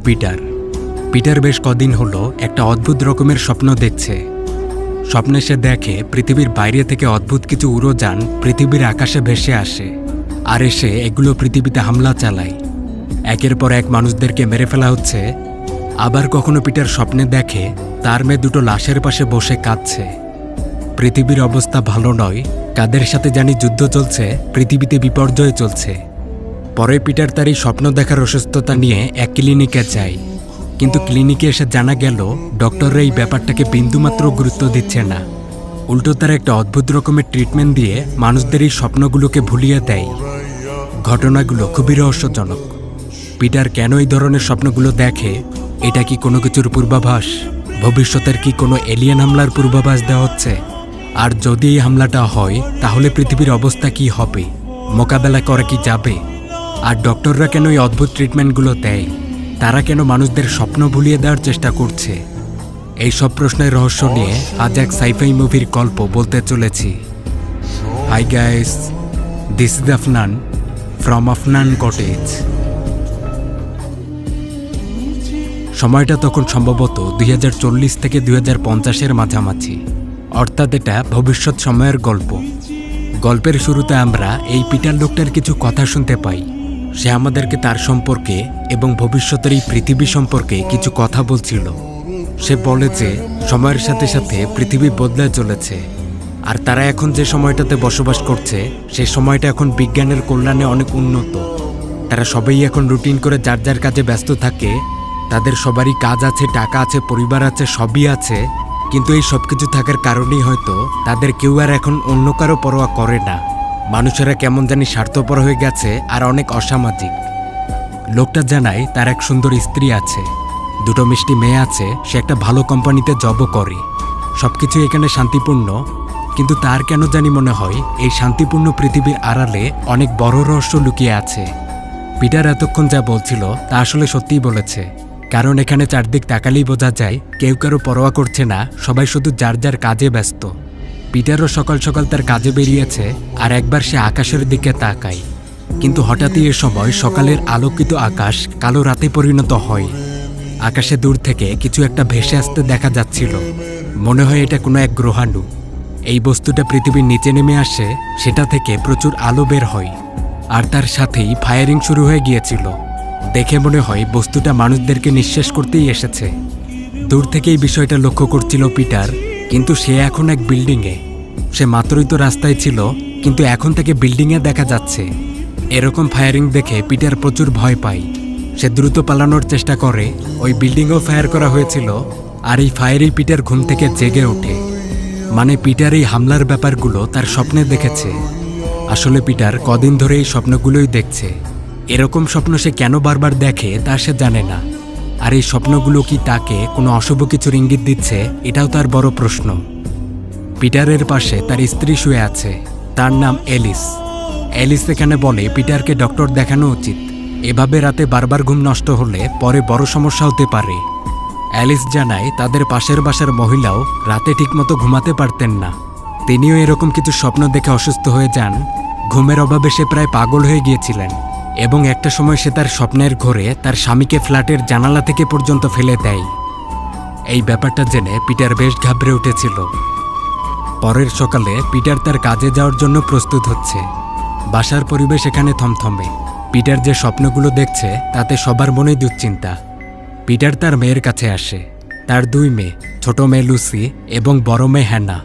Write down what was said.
Peter বেশ কদিন হলো একটা অদ্ভুত রকমের স্বপ্ন দেখছে। স্বপ্নে সে দেখে পৃথিবীর বাইরে থেকে অদ্ভুত কিছু উড়োযান পৃথিবীর আকাশে ভেসে আসে, আর এসে এগুলো পৃথিবীতে হামলা চালায়। একের পর এক মানুষদেরকে মেরে ফেলা হচ্ছে। আবার কখনো পিটার স্বপ্নে দেখে তার মেয়ে দুটো লাশের পাশে বসে কাঁদছে। পৃথিবীর অবস্থা ভালো নয়, কাদের সাথে জানি যুদ্ধ চলছে, পৃথিবীতে বিপর্যয় চলছে। পরে পিটার তার এই স্বপ্ন দেখার অসুস্থতা নিয়ে এক ক্লিনিকে যায়, কিন্তু ক্লিনিকে এসে জানা গেল ডক্টররা এই ব্যাপারটাকে বিন্দুমাত্র গুরুত্ব দিচ্ছে না। উল্টো তারা একটা অদ্ভুত রকমের ট্রিটমেন্ট দিয়ে মানুষদের এই স্বপ্নগুলোকে ভুলিয়ে দেয়। ঘটনাগুলো খুবই রহস্যজনক। পিটার কেন এই ধরনের স্বপ্নগুলো দেখে? এটা কি কোনো কিছুর পূর্বাভাস? ভবিষ্যতের কি কোনো এলিয়েন হামলার পূর্বাভাস দেওয়া হচ্ছে? আর যদি এই হামলাটা হয় তাহলে পৃথিবীর অবস্থা কি হবে? মোকাবেলা করা কি যাবে? আর ডক্টররা কেন এই অদ্ভুত ট্রিটমেন্টগুলো দেয়? তারা কেন মানুষদের স্বপ্ন ভুলিয়ে দেওয়ার চেষ্টা করছে? এই সব প্রশ্নের রহস্য নিয়ে আজ এক সাইফাই মুভির গল্প বলতে চলেছি। Hi guys, this is Afnan from Afnan cottage. সময়টা তখন সম্ভবত 2040 থেকে 2050-এর মাঝামাঝি, অর্থাৎ এটা ভবিষ্যৎ সময়ের গল্প। গল্পের শুরুতে আমরা এই পিটার লোকটার কিছু কথা শুনতে পাই। সে আমাদেরকে তার সম্পর্কে এবং ভবিষ্যতের এই পৃথিবী সম্পর্কে কিছু কথা বলছিল। সে বলে যে সময়ের সাথে সাথে পৃথিবী বদলে চলেছে, আর তারা এখন যে সময়টাতে বসবাস করছে সে সময়টা এখন বিজ্ঞানের কল্যাণে অনেক উন্নত। তারা সবাই এখন রুটিন করে যার যার কাজে ব্যস্ত থাকে। তাদের সবারই কাজ আছে, টাকা আছে, পরিবার আছে, সবই আছে, কিন্তু এই সব কিছু থাকার কারণেই হয়তো তাদের কেউ আর এখন অন্য কারো পরোয়া করে না। মানুষেরা কেমন জানি স্বার্থপর হয়ে গেছে আর অনেক অসামাজিক। লোকটা জানায় তার এক সুন্দর স্ত্রী আছে, দুটো মিষ্টি মেয়ে আছে, সে একটা ভালো কোম্পানিতে জবও করে। সবকিছু এখানে শান্তিপূর্ণ, কিন্তু তার কেন জানি মনে হয় এই শান্তিপূর্ণ পৃথিবীর আড়ালে অনেক বড় রহস্য লুকিয়ে আছে। পিটার এতক্ষণ যা বলছিল তা আসলে সত্যিই বলেছে, কারণ এখানে চারদিক তাকালেই বোঝা যায় কেউ কারো পরোয়া করছে না, সবাই শুধু যার যার কাজে ব্যস্ত। পিটারও সকাল সকাল তার কাজে বেরিয়েছে, আর একবার সে আকাশের দিকে তাকায়, কিন্তু হঠাৎই এ সময় সকালের আলোকিত আকাশ কালো রাতে পরিণত হয়। আকাশে দূর থেকে কিছু একটা ভেসে আসতে দেখা যাচ্ছিল। মনে হয় এটা কোনো এক গ্রহাণু। এই বস্তুটা পৃথিবীর নিচে নেমে আসে, সেটা থেকে প্রচুর আলো বের হয়, আর তার সাথেই ফায়ারিং শুরু হয়ে গিয়েছিল। দেখে মনে হয় বস্তুটা মানুষদেরকে নিঃশেষ করতেই এসেছে। দূর থেকে এই বিষয়টা লক্ষ্য করছিল পিটার, কিন্তু সে এখন এক বিল্ডিংয়ে। সে মাত্রই তো রাস্তায় ছিল, কিন্তু এখন থেকে বিল্ডিংয়ে দেখা যাচ্ছে। এরকম ফায়ারিং দেখে পিটার প্রচুর ভয় পায়। সে দ্রুত পালানোর চেষ্টা করে। ওই বিল্ডিংয়েও ফায়ার করা হয়েছিল, আর এই ফায়ারেই পিটার ঘুম থেকে জেগে ওঠে। মানে পিটার এই হামলার ব্যাপারগুলো তার স্বপ্নে দেখেছে। আসলে পিটার কদিন ধরে এই স্বপ্নগুলোই দেখছে। এরকম স্বপ্ন সে কেন বারবার দেখে তা সে জানে না। আর এই স্বপ্নগুলো কি তাকে কোনো অশুভ কিছুর ইঙ্গিত দিচ্ছে, এটাও তার বড় প্রশ্ন। পিটারের পাশে তার স্ত্রী শুয়ে আছে, তার নাম এলিস। এলিস এখানে বলে পিটারকে ডক্টর দেখানো উচিত, এভাবে রাতে বারবার ঘুম নষ্ট হলে পরে বড় সমস্যা হতে পারে। অ্যালিস জানায় তাদের পাশের বাসার মহিলাও রাতে ঠিকমতো ঘুমাতে পারতেন না। তিনিও এরকম কিছু স্বপ্ন দেখে অসুস্থ হয়ে যান। ঘুমের অভাবে সে প্রায় পাগল হয়ে গিয়েছিলেন, এবং একটা সময় সে তার স্বপ্নের ঘোরে তার স্বামীকে ফ্ল্যাটের জানালা থেকে পর্যন্ত ফেলে দেয়। এই ব্যাপারটা জেনে পিটার বেশ ঘাবড়ে উঠেছিল। পরের সকালে পিটার তার কাজে যাওয়ার জন্য প্রস্তুত হচ্ছে। বাসার পরিবেশ এখানে থমথমে। পিটার যে স্বপ্নগুলো দেখছে তাতে সবার মনেই দুশ্চিন্তা। পিটার তার মেয়ের কাছে আসে। তার দুই মেয়ে, ছোট মেয়ে লুসি এবং বড় মেয়ে হ্যানা।